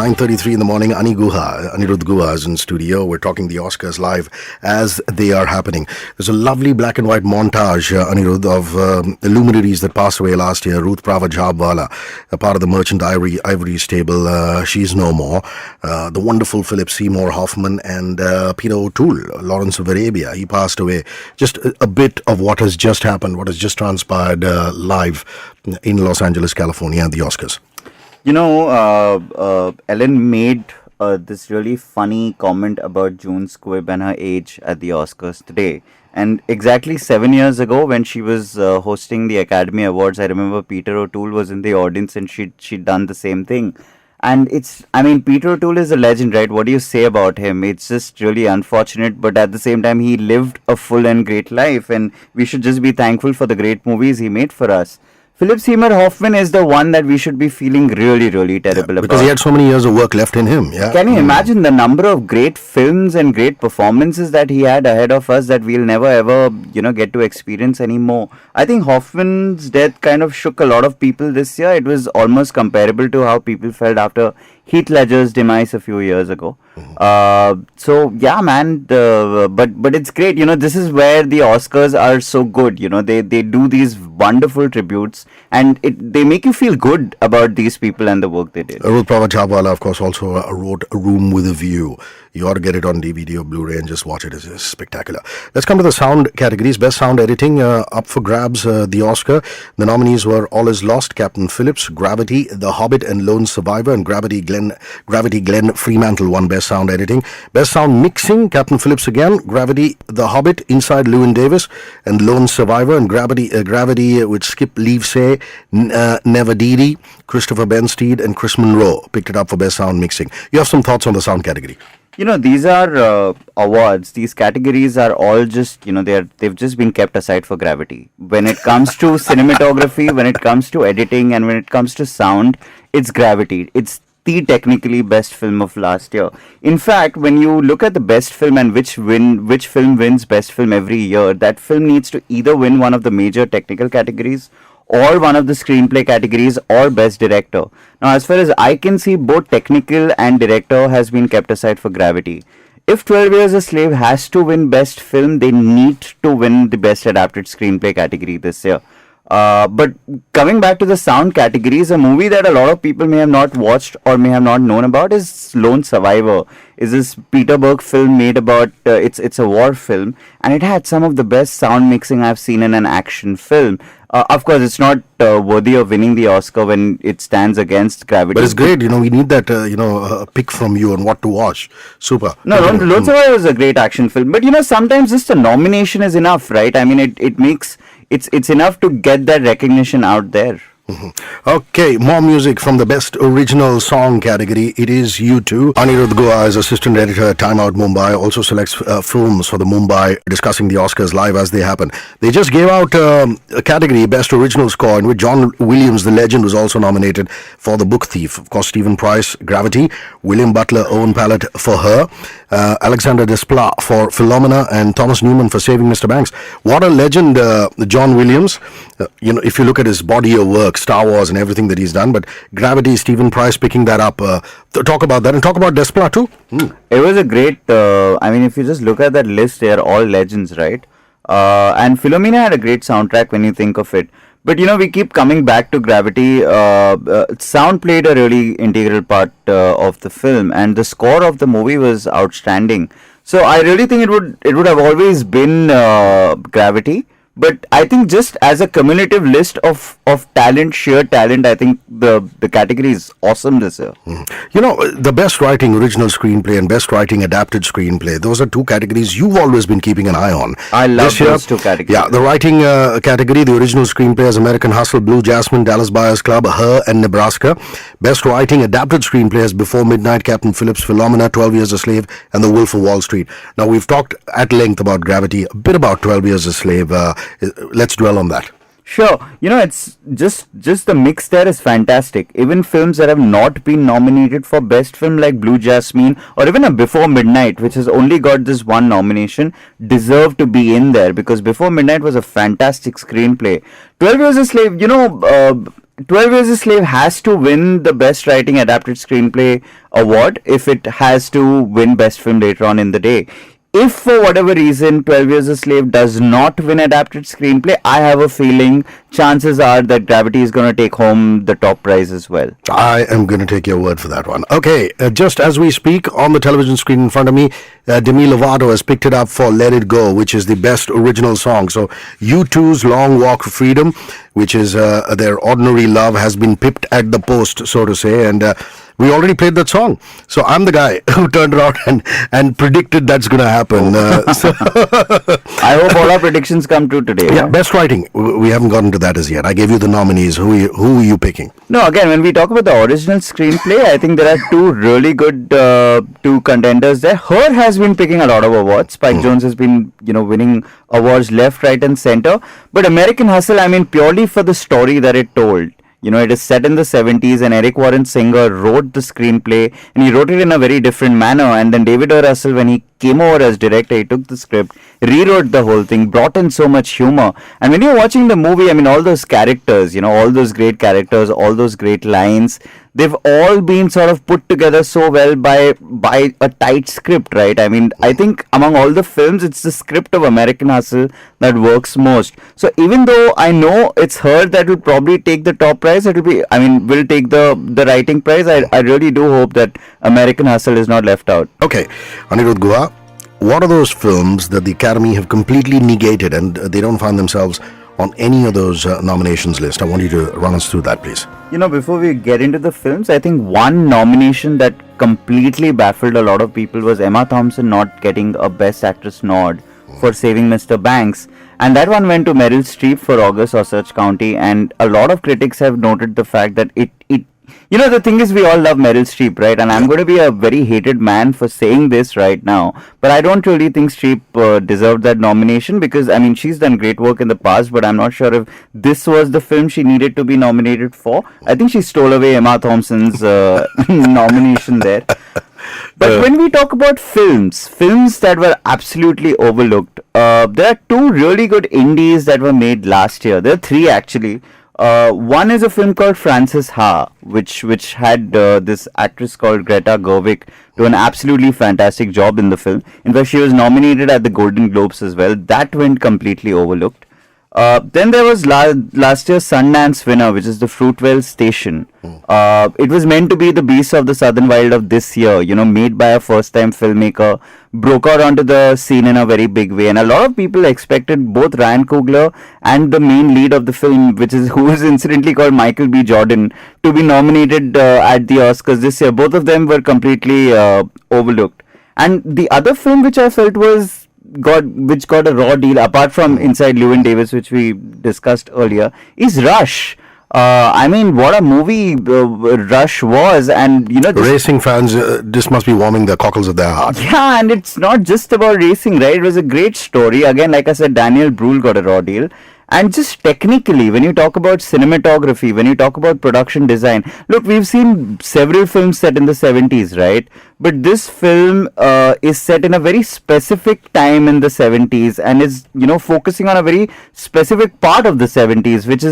9:33 in the morning. Aniruddha Guha is in studio. We're talking the Oscars live as they are happening. There's a lovely black and white montage, Aniruddha, of the luminaries that passed away last year. Ruth Prava Jhabwala, a part of the Merchant Ivory stable. She's no more. The wonderful Philip Seymour Hoffman and Peter O'Toole, Lawrence of Arabia. He passed away. Just a bit of what has just happened, what has just transpired live in Los Angeles, California at the Oscars. Ellen made this really funny comment about June Squibb and her age at the Oscars today. And exactly 7 years ago, when she was hosting the Academy Awards, I remember Peter O'Toole was in the audience and she'd done the same thing. And Peter O'Toole is a legend, right? What do you say about him? It's just really unfortunate, but at the same time, he lived a full and great life, and we should just be thankful for the great movies he made for us. Philip Seymour Hoffman is the one that we should be feeling really, really terrible about. Because he had so many years of work left in him. Yeah. Can you imagine the number of great films and great performances that he had ahead of us that we'll never ever, get to experience anymore? I think Hoffman's death kind of shook a lot of people this year. It was almost comparable to how people felt after Heath Ledger's demise a few years ago. So yeah, man. But it's great. This is where the Oscars are so good. They do these wonderful tributes, and they make you feel good about these people and the work they did. Ruth Prava Jhabwala, of course, also wrote A Room with a View. You ought to get it on DVD or Blu-ray and just watch it. It's just spectacular. Let's come to the sound categories. Best sound editing up for grabs, the Oscar. The nominees were All Is Lost, Captain Phillips, Gravity, The Hobbit and Lone Survivor, and Gravity Glenn Fremantle won Best Sound Editing. Best Sound Mixing, Captain Phillips again, Gravity, The Hobbit, Inside Llewyn Davis, and Lone Survivor, and Gravity with Skip Leavesay, Never Didi, Christopher Bensteed, and Chris Monroe picked it up for Best Sound Mixing. You have some thoughts on the sound category? These are awards. These categories are all just, they've just been kept aside for Gravity. When it comes to cinematography, when it comes to editing, and when it comes to sound, it's Gravity. It's the technically best film of last year. In fact, when you look at the best film and which film wins best film every year, that film needs to either win one of the major technical categories or one of the screenplay categories or best director. Now, as far as I can see, both technical and director has been kept aside for Gravity. If 12 Years a Slave has to win best film, they need to win the best adapted screenplay category this year. But coming back to the sound categories, a movie that a lot of people may have not watched or may have not known about is Lone Survivor. Is this Peter Berg film made about, it's a war film, and it had some of the best sound mixing I've seen in an action film. Of course, it's not worthy of winning the Oscar when it stands against Gravity. But it's great, we need that, pick from you on what to watch. Super. No, Lone Survivor is a great action film. But, sometimes just a nomination is enough, right? I mean, it makes, it's enough to get that recognition out there. Okay, more music from the Best Original Song category. It is U2. Aniruddha Guha is assistant editor at Time Out Mumbai, also selects films for the Mumbai, discussing the Oscars live as they happen. They just gave out a category, Best Original Score, in which John Williams, the legend, was also nominated for The Book Thief. Of course, Stephen Price, Gravity, William Butler, Owen Pallett for Her, Alexander Desplat for Philomena, and Thomas Newman for Saving Mr. Banks. What a legend, John Williams. If you look at his body of work, Star Wars and everything that he's done, but Gravity, Stephen Price picking that up. Talk about that and talk about Desplat too. It was a great, if you just look at that list, they are all legends, right? And Philomena had a great soundtrack when you think of it. But we keep coming back to Gravity. Sound played a really integral part of the film, and the score of the movie was outstanding. So I really think it would have always been Gravity. But I think just as a cumulative list of talent, sheer talent, I think the category is awesome this year. The best writing original screenplay and best writing adapted screenplay, those are two categories you've always been keeping an eye on. I love those two categories. Yeah, the writing category, the original screenplay is American Hustle, Blue Jasmine, Dallas Buyers Club, Her, and Nebraska. Best writing adapted screenplay is Before Midnight, Captain Phillips, Philomena, 12 Years a Slave, and The Wolf of Wall Street. Now, we've talked at length about Gravity, a bit about 12 Years a Slave. Let's dwell on that. Sure, it's just the mix there is fantastic. Even films that have not been nominated for best film like Blue Jasmine or even a Before Midnight, which has only got this one nomination, deserve to be in there because Before Midnight was a fantastic screenplay. 12 Years a Slave, 12 Years a Slave has to win the Best Writing Adapted Screenplay award if it has to win Best Film later on in the day. If for whatever reason 12 Years a Slave does not win Adapted Screenplay, I have a feeling chances are that Gravity is going to take home the top prize as well. I am going to take your word for that one. Okay, just as we speak, on the television screen in front of me, Demi Lovato has picked it up for Let It Go, which is the best original song. So U2's Long Walk for Freedom, which is their Ordinary Love, has been pipped at the post, so to say, and we already played that song. So I'm the guy who turned around and predicted that's going to happen. So I hope all our predictions come true today. yeah, best writing. We haven't gotten to that as yet. I gave you the nominees. Who are you picking? No, again, when we talk about the original screenplay, I think there are two really good two contenders there. Her has been picking a lot of awards. Spike Jonze has been, winning awards left, right, and center. But American Hustle, I mean, purely for the story that it told. It is set in the 70s, and Eric Warren Singer wrote the screenplay, and he wrote it in a very different manner. And then David O. Russell, when he came over as director, he took the script, rewrote the whole thing, brought in so much humor. And when you're watching the movie, I mean, all those characters, all those great characters, all those great lines, they've all been sort of put together so well by a tight script, right? I mean, I think among all the films, it's the script of American Hustle that works most. So even though I know it's her that will probably take the top prize, will take the writing prize, I really do hope that American Hustle is not left out. Okay, Aniruddha Guha, what are those films that the Academy have completely negated and they don't find themselves on any of those nominations list? I want you to run us through that, please. Before we get into the films, I think one nomination that completely baffled a lot of people was Emma Thompson not getting a Best Actress nod for Saving Mr. Banks. And that one went to Meryl Streep for August Osage County. And a lot of critics have noted the fact that the thing is, we all love Meryl Streep, right? And I'm going to be a very hated man for saying this right now, but I don't really think Streep deserved that nomination because, she's done great work in the past, but I'm not sure if this was the film she needed to be nominated for. I think she stole away Emma Thompson's nomination there. But when we talk about films that were absolutely overlooked, there are two really good indies that were made last year. There are three actually. One is a film called Frances Ha, which had this actress called Greta Gerwig do an absolutely fantastic job in the film. In fact, she was nominated at the Golden Globes as well. That went completely overlooked. Then there was last year's Sundance winner, which is the Fruitvale Station. It was meant to be the Beasts of the Southern Wild of this year, made by a first-time filmmaker, broke out onto the scene in a very big way. And a lot of people expected both Ryan Coogler and the main lead of the film, who is incidentally called Michael B. Jordan, to be nominated at the Oscars this year. Both of them were completely overlooked. And the other film which I felt which got a raw deal apart from Inside Llewyn Davis, which we discussed earlier, is Rush. What a movie Rush was, and racing fans, this must be warming the cockles of their heart. Yeah, and it's not just about racing, right? It was a great story. Again, like I said, Daniel Bruhl got a raw deal. And just technically, when you talk about cinematography, when you talk about production design, look, we've seen several films set in the 70s, right? But this film is set in a very specific time in the 70s and is, focusing on a very specific part of the 70s, which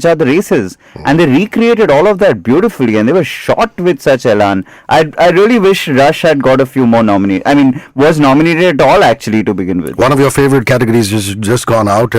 are the races. And they recreated all of that beautifully, and they were shot with such elan. I really wish Rush had got a few more was nominated at all actually to begin with. One of your favorite categories has just gone out.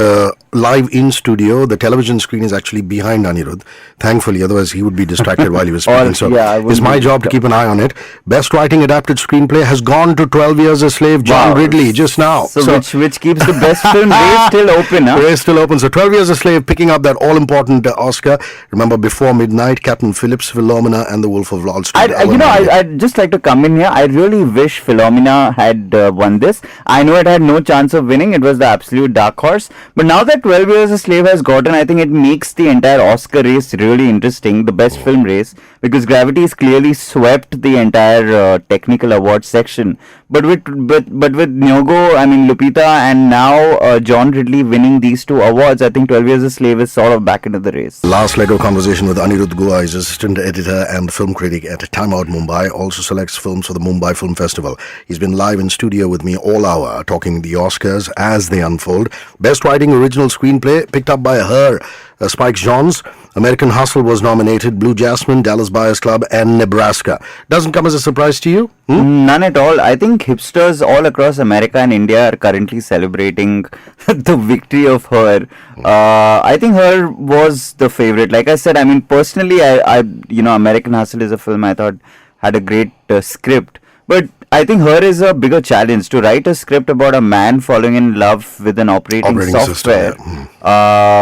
Live in studio, the television screen is actually behind Aniruddha. Thankfully, otherwise he would be distracted while he was speaking. It's my job to keep an eye on it. Best writing adapted screenplay has gone to 12 Years a Slave, John Ridley, just now. So which keeps the best film race still open, huh? Race still open. So 12 Years a Slave picking up that all-important Oscar. Remember, Before Midnight, Captain Phillips, Philomena, and The Wolf of Wall Street. I'd just like to come in here. I really wish Philomena had won this. I know it had no chance of winning. It was the absolute dark horse. But now that 12 Years a Slave has gotten, I think it makes the entire Oscar race really interesting, the best film race, because Gravity has clearly swept the entire technical awards section. But with Nyogo, Lupita, and now John Ridley winning these two awards, I think 12 Years a Slave is sort of back into the race. Last leg of conversation with Aniruddha Guha, is assistant editor and film critic at Time Out Mumbai, also selects films for the Mumbai Film Festival. He's been live in studio with me all hour, talking the Oscars as they unfold. Best writing original screenplay picked up by her, Spike Jonze. American Hustle was nominated, Blue Jasmine, Dallas Buyers Club, and Nebraska. Doesn't come as a surprise to you? None at all. I think hipsters all across America and India are currently celebrating the victory of Her. I think Her was the favorite. Like I said, I mean, personally, American Hustle is a film I thought had a great script. But I think Her is a bigger challenge. To write a script about a man falling in love with an operating software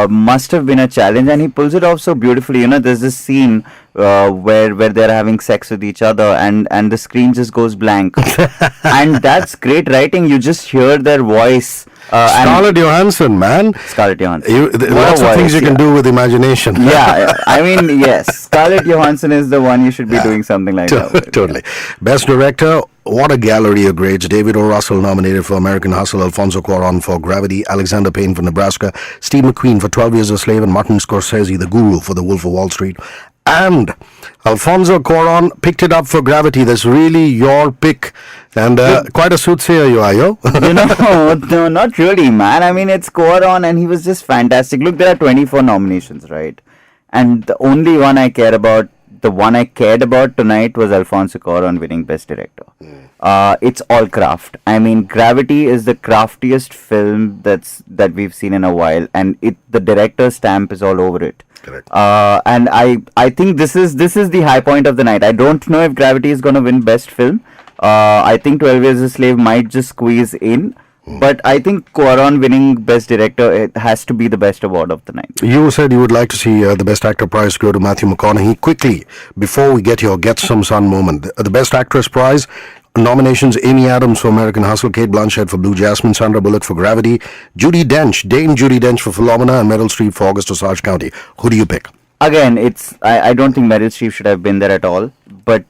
must have been a challenge, and he pulls it off so beautifully. There's this scene where they're having sex with each other, and the screen just goes blank, and that's great writing. You just hear their voice. Scarlett Johansson, man. Scarlett Johansson. Lots of things you can do with imagination. Yeah, I mean, yes. Scarlett Johansson is the one you should be doing something like that with. Totally. Best Director, what a gallery of greats. David O. Russell nominated for American Hustle, Alfonso Cuarón for Gravity, Alexander Payne for Nebraska, Steve McQueen for 12 Years a Slave, and Martin Scorsese, the guru, for The Wolf of Wall Street. And Alfonso Cuarón picked it up for Gravity. That's really your pick. And quite a soothsayer you are, yo. No, not really, man. I mean, it's Cuarón, and he was just fantastic. Look, there are 24 nominations, right? And the only one I care about, the one I cared about tonight, was Alfonso Cuarón winning Best Director. It's all craft. I mean, Gravity is the craftiest film that we've seen in a while, and the director's stamp is all over it. Correct. And I think this is the high point of the night. I don't know if Gravity is going to win Best Film. I think 12 Years a Slave might just squeeze in. But I think Cuarón winning Best Director, it has to be the best award of the night. You said you would like to see the Best Actor prize go to Matthew McConaughey. Quickly, before we get your Get Some Sun moment, the Best Actress prize, nominations: Amy Adams for American Hustle, Kate Blanchett for Blue Jasmine, Sandra Bullock for Gravity, Dame Judi Dench for Philomena, and Meryl Streep for August Osage County. Who do you pick? Again, I don't think Meryl Streep should have been there at all. But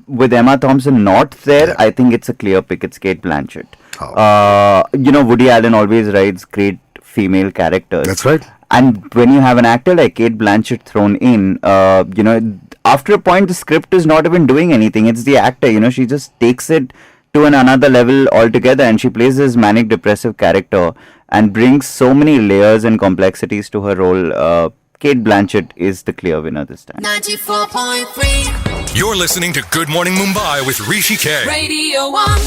with Emma Thompson not there, I think it's a clear pick. It's Kate Blanchett. Woody Allen always writes great female characters. That's right. And when you have an actor like Kate Blanchett thrown in, after a point, the script is not even doing anything. It's the actor, she just takes it to another level altogether, and she plays this manic depressive character and brings so many layers and complexities to her role. Kate Blanchett is the clear winner this time. 94.3. You're listening to Good Morning Mumbai with Hrishikesh. Radio 1.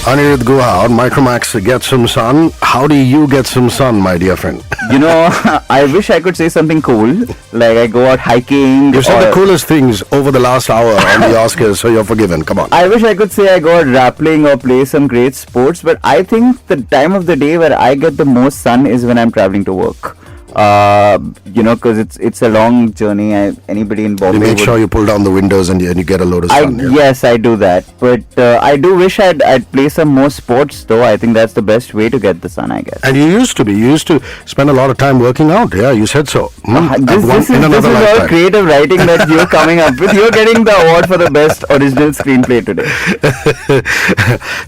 Aniruddha Guha on Micromax, Get Some Sun. How do you get some sun, my dear friend? I wish I could say something cool, like I go out hiking. You've said the coolest things over the last hour on the Oscars, so you're forgiven. Come on. I wish I could say I go out rappelling or play some great sports, but I think the time of the day where I get the most sun is when I'm traveling to work. Because it's a long journey. Anybody in Bombay you make sure you pull down the windows and you get a load of sun. Yes, I do that. But I do wish I'd play some more sports, though. I think that's the best way to get the sun, I guess. And you used to spend a lot of time working out. Yeah, you said so. This is all creative writing that you're coming up with. You're getting the award for the best original screenplay today.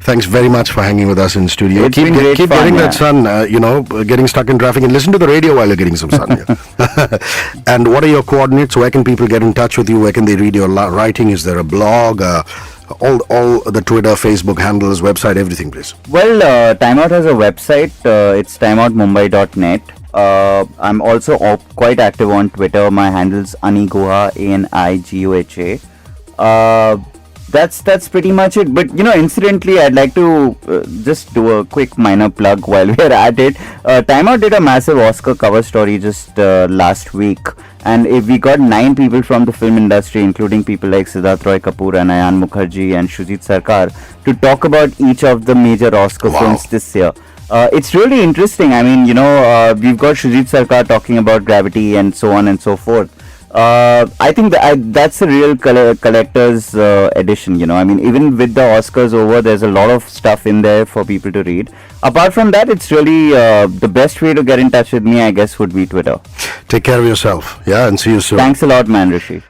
Thanks very much for hanging with us in studio. Keep getting that sun, getting stuck in traffic, and listen to the radio while you're getting some sun. And what are your coordinates? Where can people get in touch with you? Where can they read your writing? Is there a blog? All the Twitter, Facebook handles, website, everything, please. Well, Time Out has a website. It's timeoutmumbai.net. I'm also quite active on Twitter. My handle's Aniguha, ANIGUHA. That's pretty much it. But incidentally, I'd like to just do a quick minor plug while we're at it. Time Out did a massive Oscar cover story just last week, and we got 9 people from the film industry, including people like Siddharth Roy Kapoor and Ayan Mukherjee and Shujit Sarkar, to talk about each of the major Oscar films this year. It's really interesting. I mean, we've got Shujit Sarkar talking about Gravity and so on and so forth. I think that's a real collector's edition, I mean, even with the Oscars over, there's a lot of stuff in there for people to read. Apart from that, it's really the best way to get in touch with me, I guess, would be Twitter. Take care of yourself, and see you soon. Thanks a lot, man, Rishi.